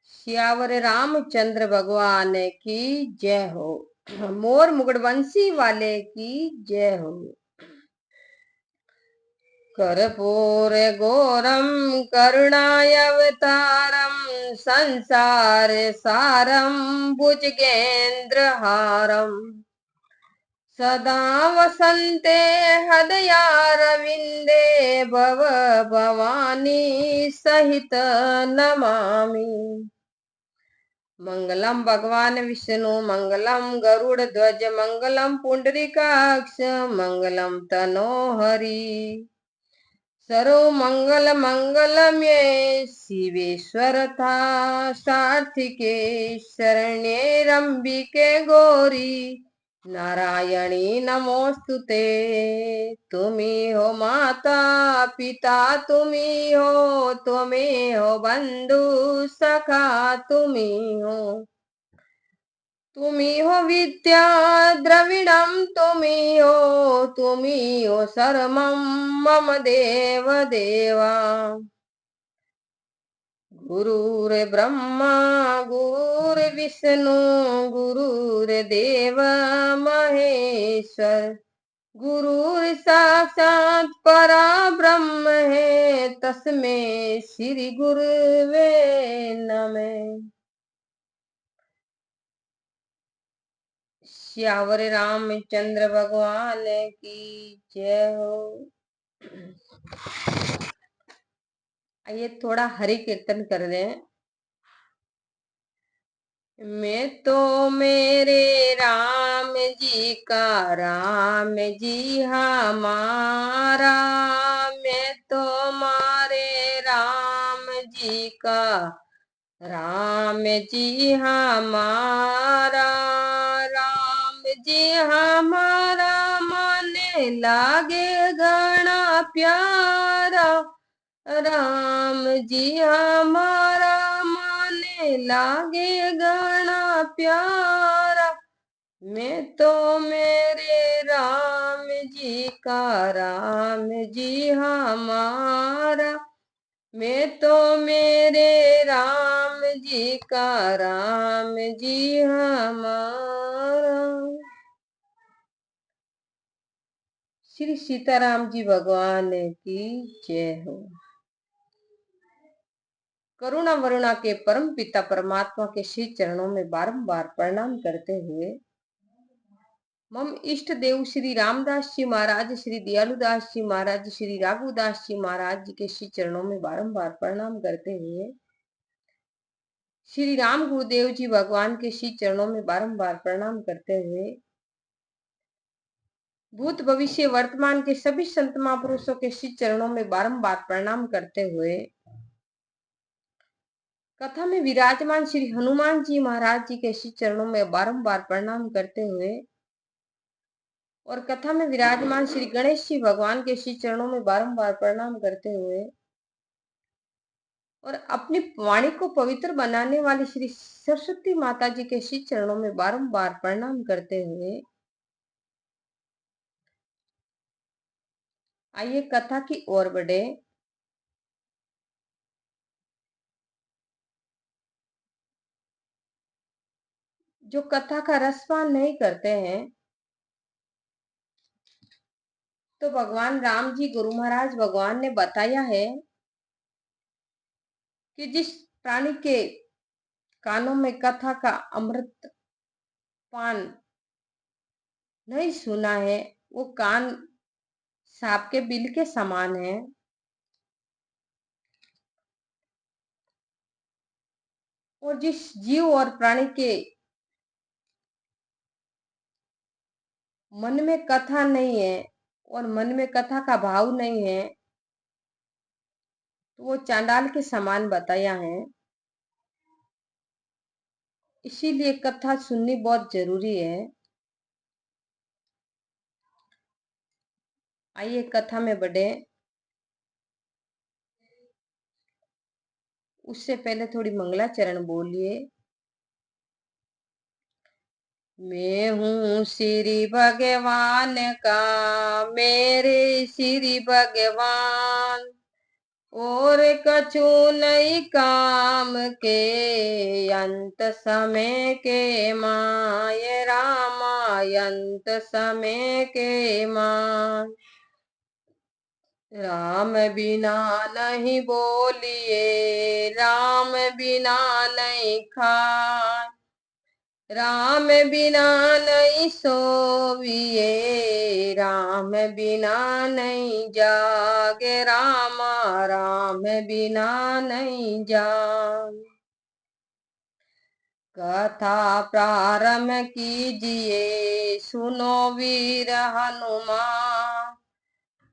श्यावर रामचंद्र भगवान की जय हो। मोर मुगड़वंशी वाले की जय हो। कर्पूर गौरम करुणावतारम संसार सारम भुजगेंद्र हारम सदा वसन्ते हृदयारविन्दे भव भवानी सहित नमामि। मंगलम भगवान विष्णु मंगलम गरुड़ ध्वज मंगलम पुंडरीकाक्ष मंगलम तनोहरि सर्व मंगल मंगलमये शिवेश्वरथा सार्थिके शरण्ये रंबिके गौरी नारायणी नमोस्तुते। तुम्ही हो माता पिता तुम्ही हो तुम्ही हो बंधु सखा तुम्ही हो तुम्ही हो विद्या द्रविणम तुम्ही हो सर्वं मम देव देवा। गुरुर्ब्रह्मा गुरुर्विष्णु गुरुर्देव महेश्वर गुरुर् साक्षात् परब्रह्म है तस्मै श्री गुरुवे नमः। श्यावर रामचंद्र भगवान की जय हो। आइए थोड़ा हरि कीर्तन कर दें। मैं तो मेरे राम जी का राम जी हमारा मैं तो मारे राम जी का राम जी हमारा राम जी हमारा माने लागे घना प्यारा राम जी हमारा माने लागे घना प्यारा मैं तो मेरे राम जी का राम जी हमारा मैं तो मेरे राम जी का राम जी हमारा। श्री सीताराम जी भगवान की जय हो। करुणा वरुणा के परम पिता परमात्मा के श्री चरणों में बारंबार प्रणाम करते हुए मम इष्ट देव श्री रामदास जी महाराज श्री दयालुदास जी महाराज श्री राघुदास जी महाराज जी के श्री चरणों में बारंबार प्रणाम करते हुए श्री राम गुरुदेव जी भगवान के श्री चरणों में बारंबार प्रणाम करते हुए भूत भविष्य वर्तमान के सभी संत महापुरुषों के श्री चरणों में बारंबार प्रणाम करते हुए कथा में विराजमान श्री हनुमान जी महाराज जी के श्री चरणों में बारंबार प्रणाम करते हुए और कथा में विराजमान श्री गणेश जी भगवान के श्री चरणों में बारंबार प्रणाम करते हुए और अपनी वाणी को पवित्र बनाने वाली श्री सरस्वती माता जी के श्री चरणों में बारंबार प्रणाम करते हुए आइए कथा की ओर बढ़े। जो कथा का रसपान नहीं करते हैं तो भगवान राम जी गुरु महाराज भगवान ने बताया है कि जिस प्राणी के कानों में कथा का अमृत पान नहीं सुना है वो कान सांप के बिल के समान है। और जिस जीव और प्राणी के मन में कथा नहीं है और मन में कथा का भाव नहीं है तो वो चांडाल के समान बताया है। इसीलिए कथा सुननी बहुत जरूरी है। आइए कथा में बढ़े। उससे पहले थोड़ी मंगलाचरण बोलिए। मैं हूँ श्री भगवान का मेरे श्री भगवान और कछु नहीं काम के, अंत समय के माय रामा, अंत समय के माँ। राम बिना नहीं बोलिए, राम बिना नहीं खाए, राम बिना नहीं सोविए, राम बिना नहीं जागे रामा, राम बिना नहीं जाग। कथा प्रारंभ कीजिए, सुनो वीर हनुमान,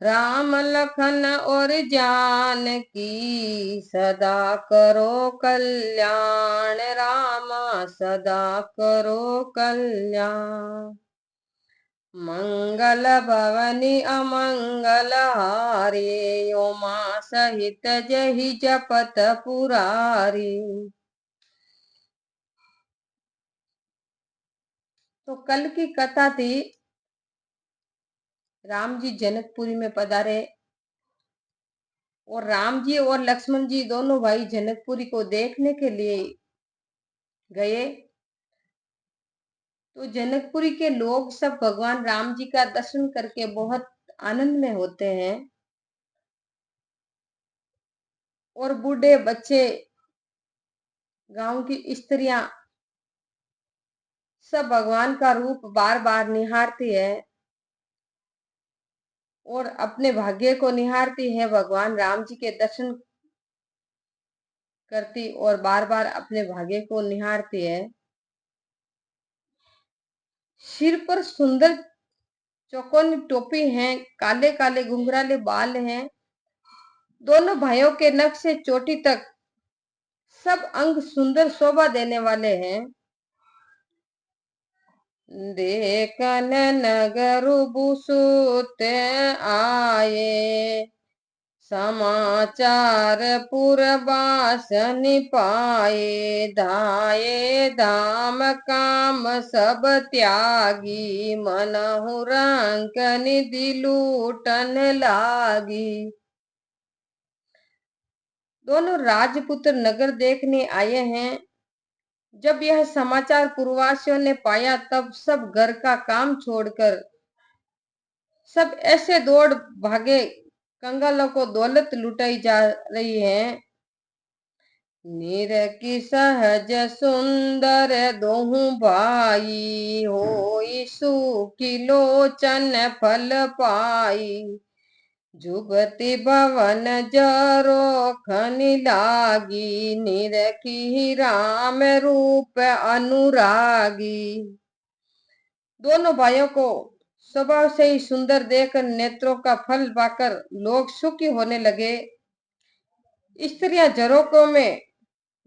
राम लखन और जानकी, सदा करो कल्याण रामा, सदा करो कल्याण। मंगल भवनी अमंगल हारे, उमा सहित जहि जपत पुरारी। तो कल की कथा थी, राम जी जनकपुरी में पधारे और राम जी और लक्ष्मण जी दोनों भाई जनकपुरी को देखने के लिए गए। तो जनकपुरी के लोग सब भगवान राम जी का दर्शन करके बहुत आनंद में होते हैं और बूढ़े बच्चे, गांव की स्त्रियां सब भगवान का रूप बार बार निहारती है और अपने भाग्य को निहारती है, भगवान राम जी के दर्शन करती और बार बार अपने भाग्य को निहारती है। सिर पर सुंदर चौकोनी टोपी है, काले काले घुंघराले बाल हैं, दोनों भाइयों के नख से चोटी तक सब अंग सुंदर शोभा देने वाले हैं। देखन नगर बुसुत आए, समाचार पुरबासन पाए, धाये धाम काम सब त्यागी, मनहु रंक निधि लूटन लागी। दोनों राजपुत्र नगर देखने आए हैं। जब यह समाचार पूर्ववासियों ने पाया तब सब घर का काम छोड़कर सब ऐसे दौड़ भागे, कंगालों को दौलत लुटाई जा रही है। नीर की सहज सुंदर दोहु भाई, होई सुखी लोचन फल पाई, जुगति भवन जरो खनि लागी, निरखी राम रूप अनुरागी। दोनों भाइयों को स्वभाव से ही सुंदर देखकर नेत्रों का फल पाकर लोग सुखी होने लगे। स्त्रियां झरोकों में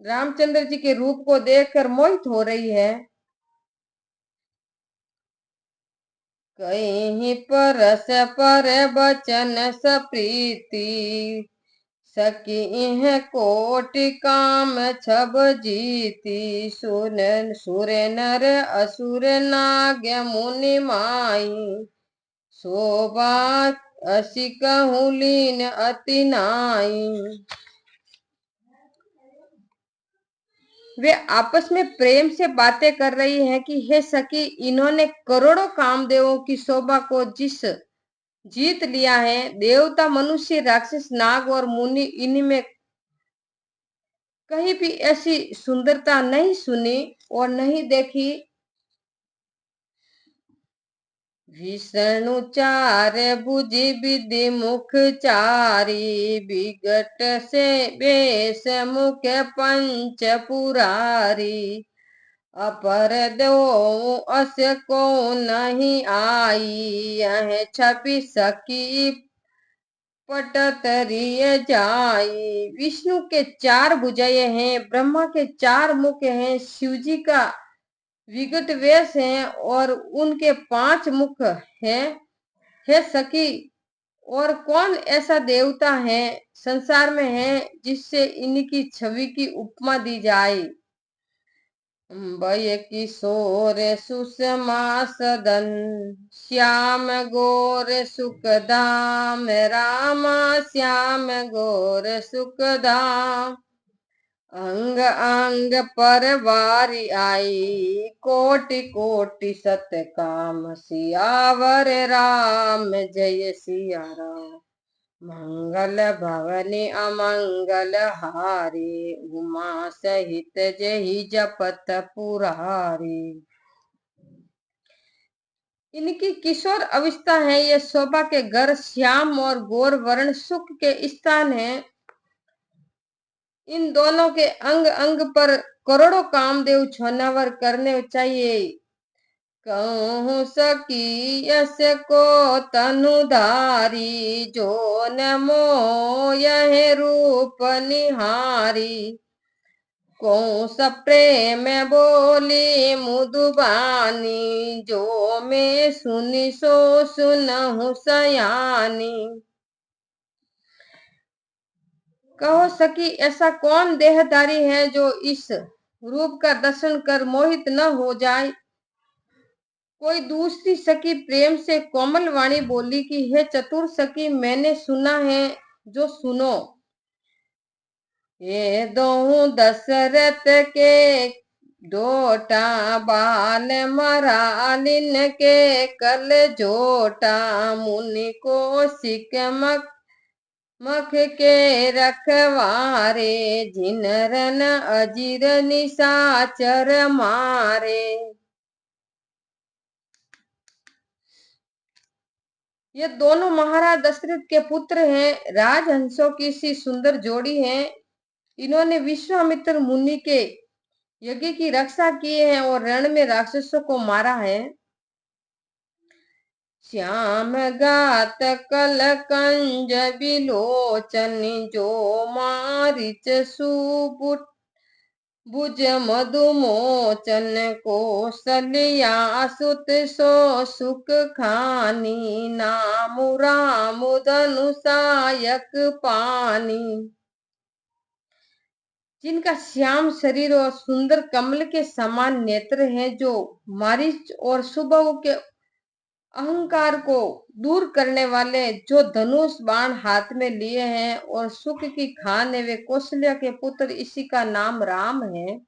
रामचंद्र जी के रूप को देखकर मोहित हो रही है। कहीं परस पर बचन सप्रीति, सकी है कोटि काम छब जीती, सुर नर असुर नाग मुनि माई, शोभा असी कहूँ लीन अति नाई। वे आपस में प्रेम से बातें कर रही हैं कि हे सखी, इन्होंने करोड़ों कामदेवों की शोभा को जिस जीत लिया है, देवता मनुष्य राक्षस नाग और मुनि इनमें कहीं भी ऐसी सुंदरता नहीं सुनी और नहीं देखी। विष्णु चार भुज विधि मुख चारी, विगट से बेस मुख पंच पुरारी, अपर दो अस को नहीं आई, यह छपी सकी पटतरिय जाई। विष्णु के चार भुजाएं हैं, ब्रह्मा के चार मुख हैं, शिव जी का विगट वेश है और उनके 5 मुख हैं। हे सखी, और कौन ऐसा देवता है संसार में है जिससे इनकी छवि की उपमा दी जाए। अम्बय किशोर सुषमा सदन, श्याम गोर सुखदाम, रामा श्याम गोर सुखदाम। अंग अंग पर वारी आई, कोटि कोटि सतकाम, सियावर राम जय सिया राम। मंगल भवनि अमंगल हारी, उमा सहित जहि जपत पुरारी। इनकी किशोर अवस्था है। ये शोभा के घर श्याम और गौर वर्ण सुख के स्थान है। इन दोनों के अंग अंग पर करोड़ों कामदेव छौनावर करने चाहिए। कहूँ सकी यश को तनुधारी, जो न मोह रूप निहारी। कौन सा प्रेम बोली मुदुबानी, जो मैं सुनी सो सुनहु सयानी। कहो सकी ऐसा कौन देहधारी है जो इस रूप का दर्शन कर मोहित न हो जाए। कोई दूसरी सखी प्रेम से कोमल वाणी बोली कि हे चतुर सखी, मैंने सुना है जो सुनो। ये दो दशरथ के डोटा, बाल मरालिन के कल जोटा। मुनि को सिकमक मख के रखवारे, जिनरन अजीर निशाचर मारे। ये दोनों महाराज दशरथ के पुत्र हैं। राजहंसों की सी सुंदर जोड़ी है। इन्होंने विश्वामित्र मुनि के यज्ञ की रक्षा की है और रण में राक्षसों को मारा है। श्याम गात कल कंज बिलोचन, जो मारिच सुबुट भुज मधुमोचन। कौशल्या सुत सो सुख खानी, नाम राम धनुषायक पानी। जिनका श्याम शरीर और सुंदर कमल के समान नेत्र हैं, जो मारीच और सुबह के अहंकार को दूर करने वाले, जो धनुष बाण हाथ में लिए हैं और सुख की खान है, वे कौशल्या के पुत्र, इसी का नाम राम है।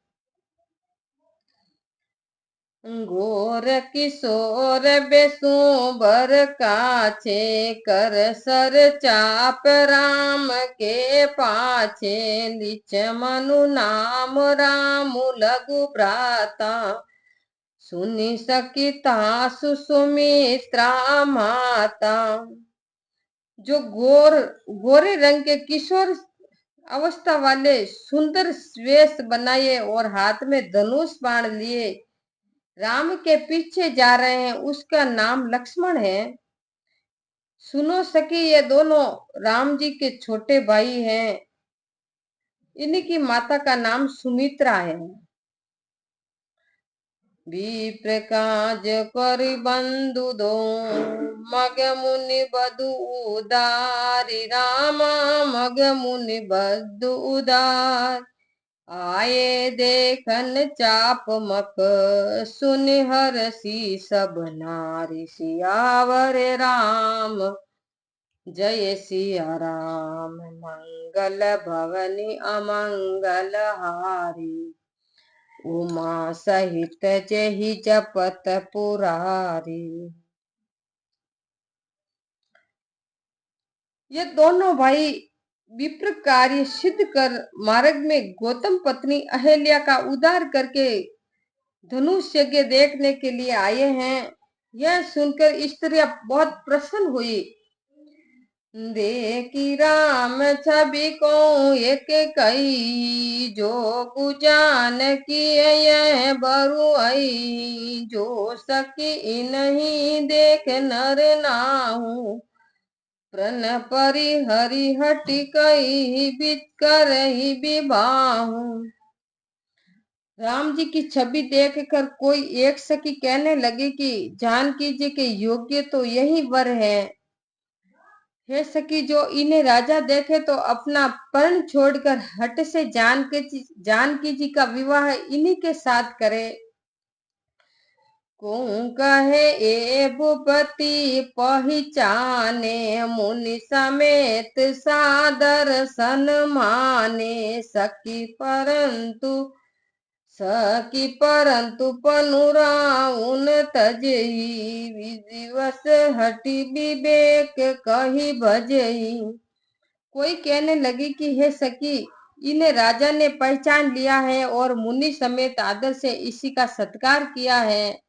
घोर किशोर बेसुबर काछे, कर सर चाप राम के पाछे। लिच मनु नाम राम लघु भ्राता, सुनि सकिता सुमित्रा माता। जो गोरे रंग के किशोर अवस्था वाले सुंदर वेश बनाए और हाथ में धनुष बाण लिए राम के पीछे जा रहे हैं, उसका नाम लक्ष्मण है। सुनो सखी, ये दोनों राम जी के छोटे भाई हैं। इनकी माता का नाम सुमित्रा है। विप्र काज कर बंधु दो, मग मुनि बधु उदारी। रामा मग मुनि बधु उदार, आए देखन चाप मक। सुन हरसी सब नारी, सियावर राम जय सिया राम। मंगल भवनि अमंगल हारी, उमा सहित जहि जपत पुरारी। ये दोनों भाई विप्र कार्य सिद्ध कर मार्ग में गौतम पत्नी अहल्या का उद्धार करके धनुष यज्ञ देखने के लिए आए हैं। यह सुनकर स्त्रियां बहुत प्रसन्न हुई। देखी राम छवि को एक कई, जो गुजान किए यह बरु आई। जो सकी नहीं देख नर नाहू, प्रण परि हरि हटि कही बित करहि विबाहु। राम जी की छवि देखकर कोई एक सखी कहने लगी कि जानकी जी के योग्य तो यही वर है। हे सखी, जो इन्हें राजा देखे तो अपना पर्ण छोड़कर हट से जानकी जी का विवाह इन्हीं के साथ करे। को कहे ए भूपति पहचाने, मुनि समेत सादर सन्माने। सकी परंतु पनुराउन तजई, विधिवश हटि विवेक कही भजई। कोई कहने लगी कि हे सखी, इन्हें राजा ने पहचान लिया है और मुनि समेत आदर से इसी का सत्कार किया है।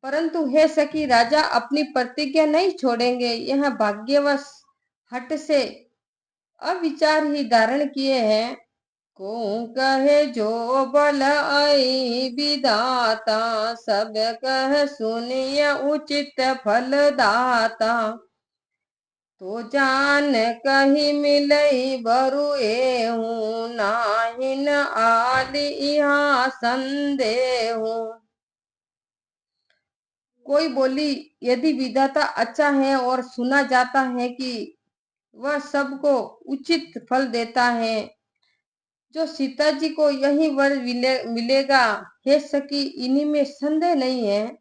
परंतु हे सखी, राजा अपनी प्रतिज्ञा नहीं छोड़ेंगे। यह भाग्यवश हट से अविचार ही धारण किए हैं। को कहे जो बल आई विदाता, सब कह सुनिय उचित फल दाता। तो जान कही मिलई बरु एहूँ, नाहिन आदि यहाँ संदेहू। कोई बोली, यदि विधाता अच्छा है और सुना जाता है कि वह सबको उचित फल देता है, जो सीता जी को यही वर मिलेगा, हे सखी, इन्हीं में संदेह नहीं है।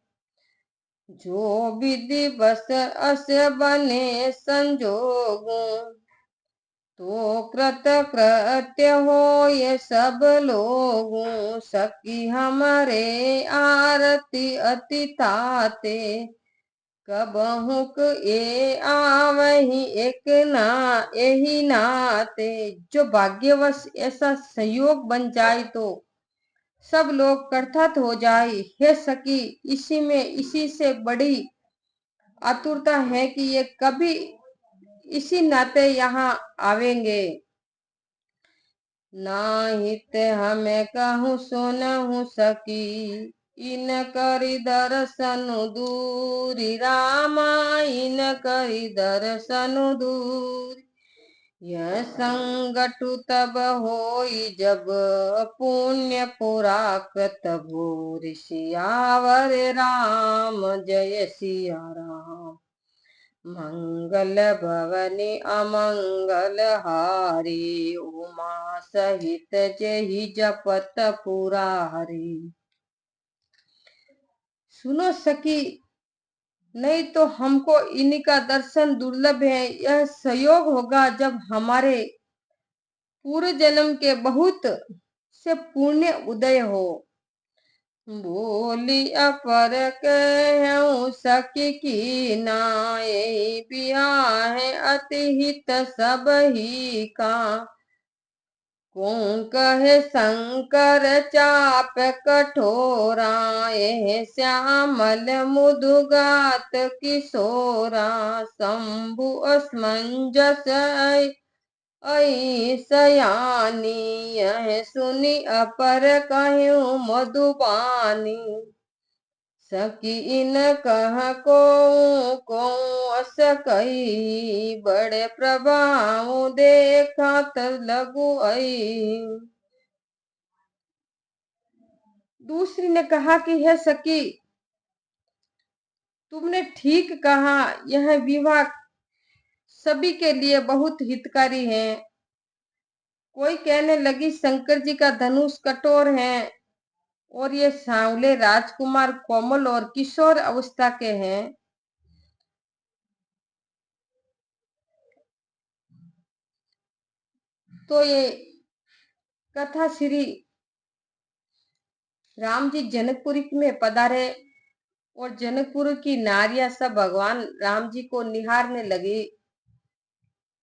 जो विधि बस अस बने संजोगू, तो कृत्य हो ये सब लोगों। सखी हमारे आरती अति ताते, कबहुक ए आवही एक ना यही नाते। जो भाग्यवश ऐसा संयोग बन जाए तो सब लोग कृतार्थ हो जाए। हे सखी, इसी से बड़ी आतुरता है कि ये कभी इसी नाते यहाँ आवेंगे। नाहित हमें कहूँ सुनहु सकी, इन करी दर्शन दूरी। रामा इन करी दर्शन दूरी। यह संगठु तब होई, जब पुण्य पुराकृत भूरि। सियावर राम जय सिया राम, मंगल भवनी अमंगल हारी। उमा सहित जहि जपत पुरारी। सुनो सखी, नहीं तो हमको इनका दर्शन दुर्लभ है। यह संयोग होगा जब हमारे पूर्व जन्म के बहुत से पुण्य उदय हो। बोली अपर कहूँ सखी की नाये, बियाह अति हित सब ही का। को कहे शंकर चाप कठोरा, ये श्यामल मुदुगात किशोरा। शंभु असमंजस ऐ सयानी, यह सुनी अपर कहूँ मधुबानी। सखी इन कह को अस कही, बड़े प्रभाव देखत लगु आई। दूसरी ने कहा कि हे सखी, तुमने ठीक कहा, यह विवाह सभी के लिए बहुत हितकारी है। कोई कहने लगी, शंकर जी का धनुष कठोर है और ये सांवले राजकुमार कोमल और किशोर अवस्था के हैं। तो ये कथा श्री राम जी जनकपुरी में पधारे और जनकपुर की नारियां सब भगवान राम जी को निहारने लगी।